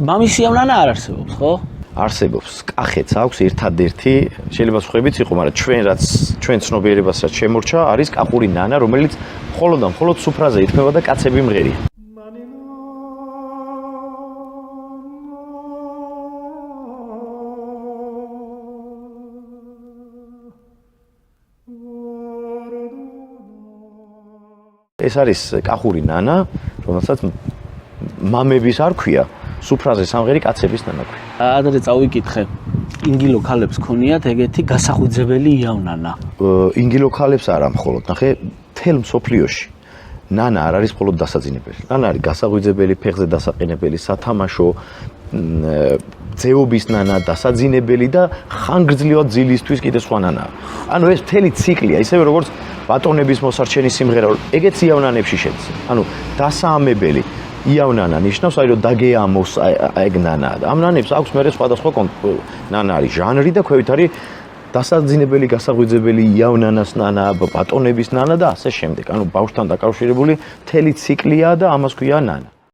მამისი ამნანა არ არსებობს, ხო? არსებობს. კახეთს აქვს ერთადერთი, შეიძლება სხვაებიც იყო, მაგრამ ჩვენ ცნობიერებას რაც შემორჩა, არის კახური ნანა, რომელიც მხოლოდ სუფრაზე ითქმება და კაცები მღერია. ეს არის კახური ნანა, რომელსაც მამების არ ქვია, სუფრაზე სამღერი კაცების ნანა ქვია. ადრე წავიკითხე. ინგილო ქალებს ქონიათ ეგეთი გასახვიძებელი იავნანა. ინგილო ქალებს არა მხოლოდ, ნახე, მთელ მსოფლიოში ნანა არ არის მხოლოდ დასაძინებელი. ნანა არის გასახვიძებელი, ფეხზე დასაყენებელი, სათამაშო, ძეობის ნანა, დასაძინებელი და ხანგრძლივად ძილისთვის კიდე სხვა ნანა. ანუ ეს მთელი ციკლია, ისევე როგორც ბატონების მოსარჩენი სიმღერა, ეგეც იავნანებში შედის. ანუ დასაამებელი იავნანა ნიშნავს, რომ დაგეამოს ეგ ნანა. ამ ნანებს აქვს მერე სხვადასხვა ნანა არის ჟანრი და ქვევით არის დასაძინებელი, გასახვიძებელი, იავნანას ნანა, ბატონების ნანა და ასე შემდეგ. ანუ ბავშვთან დაკავშირებული მთელი ციკლია და ამას ქვია ნანა.